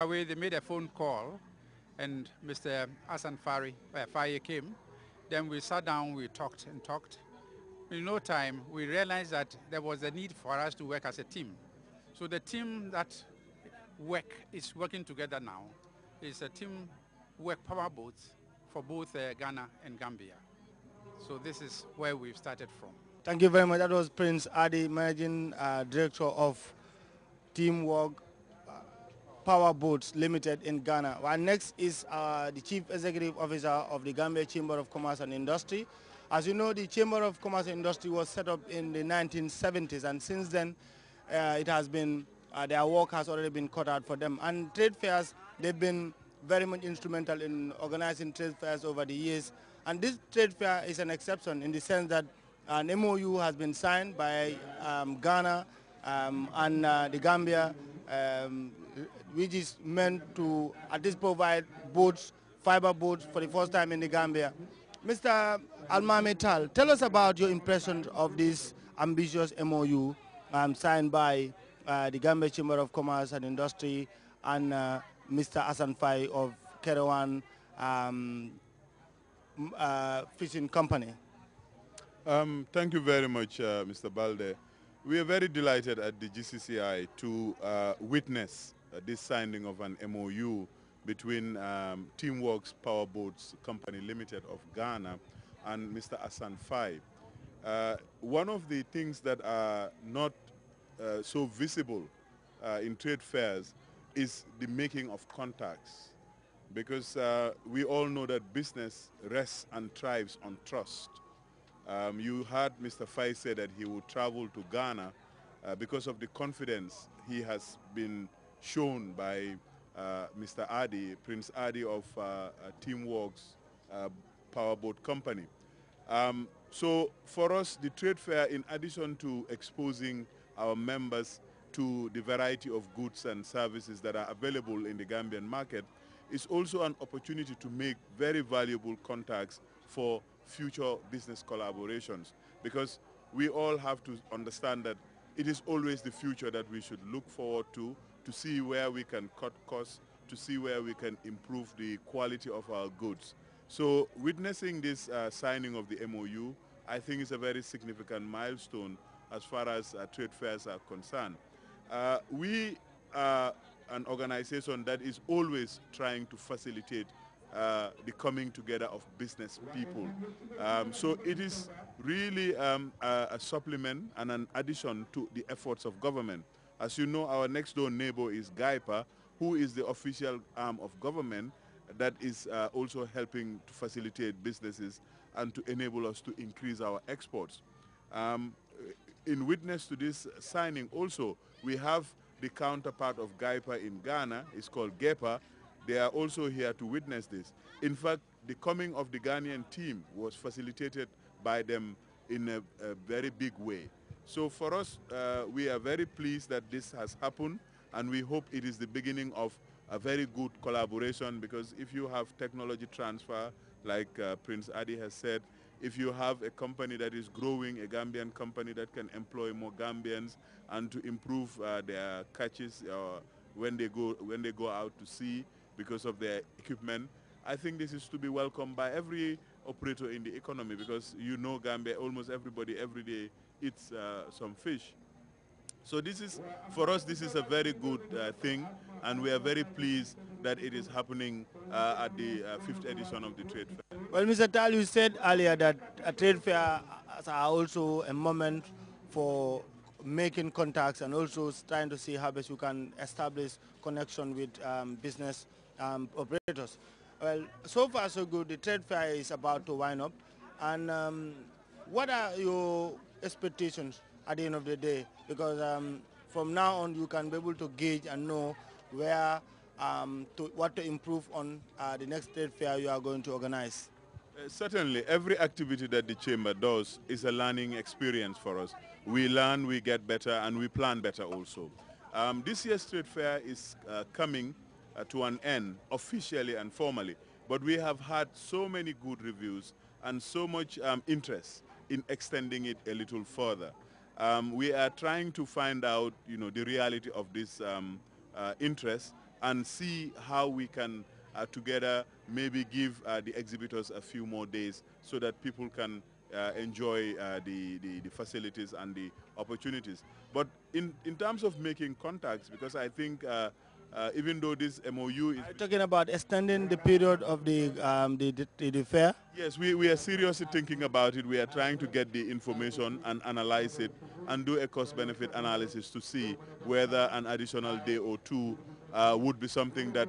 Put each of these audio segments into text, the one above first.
Away, they made a phone call, and Mr. Hassan Faye came. Then we sat down, we talked and talked. In no time, we realized that there was a need for us to work as a team. So the team that is working together now is a team work power boats for both Ghana and Gambia. So this is where we've started from. Thank you very much. That was Prince Adi, Managing Director of Teamwork Power Boats Limited in Ghana. Our next is the Chief Executive Officer of the Gambia Chamber of Commerce and Industry. As you know, the Chamber of Commerce and Industry was set up in the 1970s, and since then it has been, their work has already been cut out for them. And trade fairs, they've been very much instrumental in organizing trade fairs over the years. And this trade fair is an exception in the sense that an MOU has been signed by Ghana and the Gambia, which is meant to at least provide boats, fiber boats for the first time in the Gambia. Mr. Almame Tal, tell us about your impression of this ambitious MOU signed by the Gambia Chamber of Commerce and Industry and Mr. Hassan Faye of Kerewan Fishing Company. Thank you very much, Mr. Balde. We are very delighted at the GCCI to witness this signing of an MOU between Teamworks Powerboats Company Limited of Ghana and Mr. Hassan Faye. One of the things that are not so visible in trade fairs is the making of contacts, because we all know that business rests and thrives on trust. You heard Mr. Faye say that he would travel to Ghana because of the confidence he has been shown by Mr. Adi, Prince Adi of Teamworks Powerboat Company. So for us, the trade fair, in addition to exposing our members to the variety of goods and services that are available in the Gambian market, is also an opportunity to make very valuable contacts for future business collaborations, because we all have to understand that it is always the future that we should look forward to see where we can cut costs, to see where we can improve the quality of our goods. So witnessing this signing of the MOU, I think is a very significant milestone as far as trade fairs are concerned. We are an organization that is always trying to facilitate the coming together of business people. So it is really a supplement and an addition to the efforts of government. As you know, our next door neighbor is GAIPA, who is the official arm of government that is also helping to facilitate businesses and to enable us to increase our exports. In witness to this signing also, we have the counterpart of GAIPA in Ghana. It's called GEPA. They are also here to witness this. In fact, the coming of the Ghanaian team was facilitated by them in a very big way. So for us, we are very pleased that this has happened, and we hope it is the beginning of a very good collaboration, because if you have technology transfer, like Prince Adi has said, if you have a company that is growing, a Gambian company that can employ more Gambians and to improve their catches when they go out to sea because of their equipment, I think this is to be welcomed by every operator in the economy, because you know Gambia, almost everybody every day eats some fish. So this is, for us, this is a very good thing, and we are very pleased that it is happening at the 5th edition of the trade fair. Well, Mr. Tal, you said earlier that a trade fair are also a moment for making contacts and also trying to see how best you can establish connection with business operators. Well, so far so good. The trade fair is about to wind up. And what are your expectations at the end of the day? Because from now on, you can be able to gauge and know where what to improve on the next trade fair you are going to organize. Certainly, every activity that the Chamber does is a learning experience for us. We learn, we get better, and we plan better also. This year's trade fair is coming to an end, officially and formally, but we have had so many good reviews and so much interest in extending it a little further. We are trying to find out, the reality of this interest, and see how we can together maybe give the exhibitors a few more days so that people can enjoy the facilities and the opportunities. But in terms of making contacts, because I think even though this MOU is... Are you talking about extending the period of the fair? Yes, we are seriously thinking about it. We are trying to get the information and analyze it and do a cost-benefit analysis to see whether an additional day or two would be something that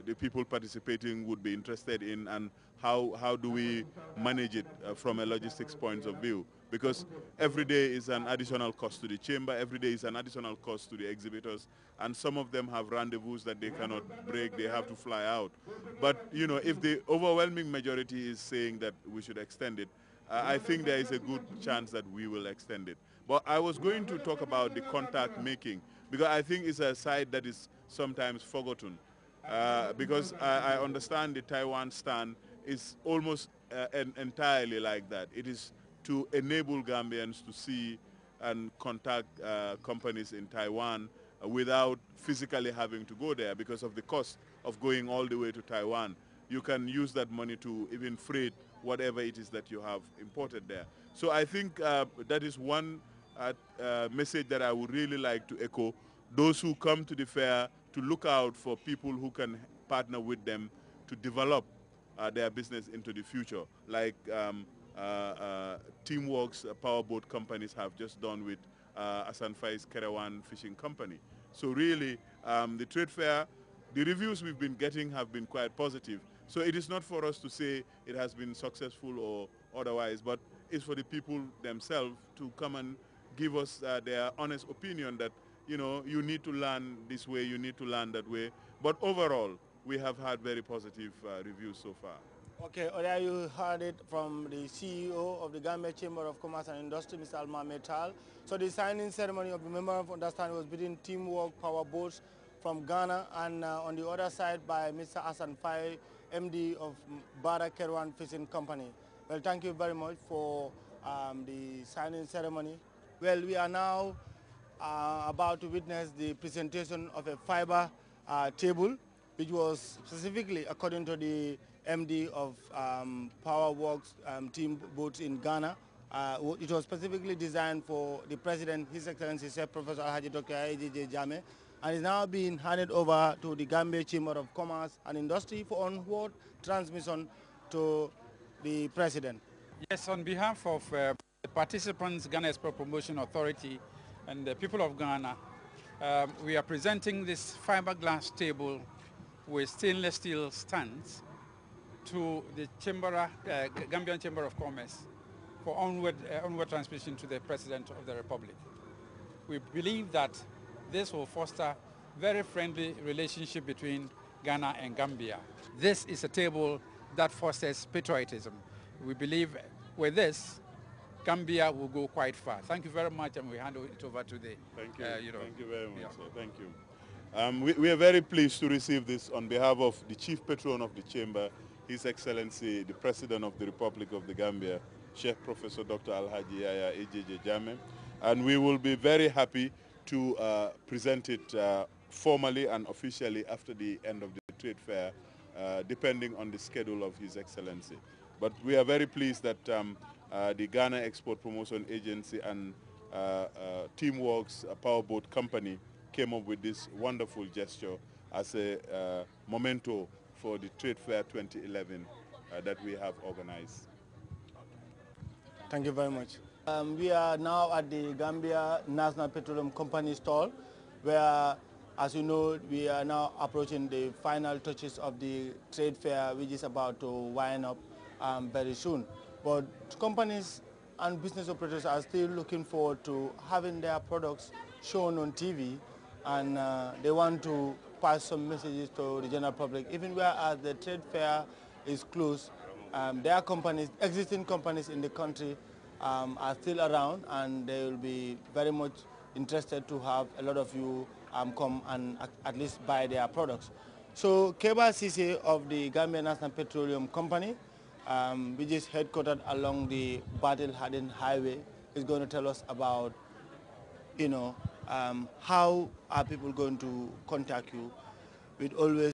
the people participating would be interested in, and how do we manage it from a logistics point of view. Because every day is an additional cost to the chamber, every day is an additional cost to the exhibitors, and some of them have rendezvous that they cannot break, they have to fly out. But, you know, if the overwhelming majority is saying that we should extend it, I think there is a good chance that we will extend it. But I was going to talk about the contact making, because I think it's a side that is sometimes forgotten. Because I understand the Taiwan stand is almost entirely like that. It is to enable Gambians to see and contact companies in Taiwan without physically having to go there because of the cost of going all the way to Taiwan. You can use that money to even freight whatever it is that you have imported there. So I think that is one message that I would really like to echo. Those who come to the fair to look out for people who can partner with them to develop their business into the future, like Teamworks powerboat companies have just done with Asan Fai's Kerewan Fishing Company. So really, the trade fair, the reviews we've been getting have been quite positive. So it is not for us to say it has been successful or otherwise, but it's for the people themselves to come and give us their honest opinion that, you know, you need to learn this way, you need to learn that way. But overall, we have had very positive reviews so far. Okay, earlier you heard it from the CEO of the Gambia Chamber of Commerce and Industry, Mr. Alma Metal. So the signing ceremony of the Memorandum of Understanding was between Teamwork Power Boats from Ghana, and on the other side by Mr. Hassan Fai, MD of Bara Kerwan Fishing Company. Well, thank you very much for the signing ceremony. Well, we are now about to witness the presentation of a fiber table, which was specifically, according to the MD of Powerworks team boats in Ghana, it was specifically designed for the President, His Excellency Sir Professor Alhaji Dr. AJJ Jame, and is now being handed over to the Gambia Chamber of Commerce and Industry for onward transmission to the President. Yes, on behalf of the participants, Ghana Export Promotion Authority, and the people of Ghana, we are presenting this fiberglass table with stainless steel stands to the Gambian Chamber of Commerce for onward transmission to the President of the Republic. We believe that this will foster very friendly relationship between Ghana and Gambia. This is a table that fosters patriotism. We believe with this, Gambia will go quite far. Thank you very much, and we hand it over to the... Thank you. Thank you very much, sir. Thank you. We are very pleased to receive this on behalf of the Chief Patron of the Chamber, His Excellency, the President of the Republic of the Gambia, Sheikh Professor Dr. Alhaji Yaya AJJ Jame. And we will be very happy to present it formally and officially after the end of the trade fair, depending on the schedule of His Excellency. But we are very pleased that the Ghana Export Promotion Agency and Teamworks Powerboat Company came up with this wonderful gesture as a memento for the Trade Fair 2011 that we have organized. Thank you very much. We are now at the Gambia National Petroleum Company stall, where, as you know, we are now approaching the final touches of the trade fair, which is about to wind up very soon. But companies and business operators are still looking forward to having their products shown on TV, and they want to pass some messages to the general public. Even whereas the trade fair is closed, there are companies, existing companies in the country are still around, and they will be very much interested to have a lot of you come and at least buy their products. So Keba Sise of the Gambia National Petroleum Company, which is headquartered along the Battle Harden Highway, is going to tell us about, you know, how are people going to contact you. we'd always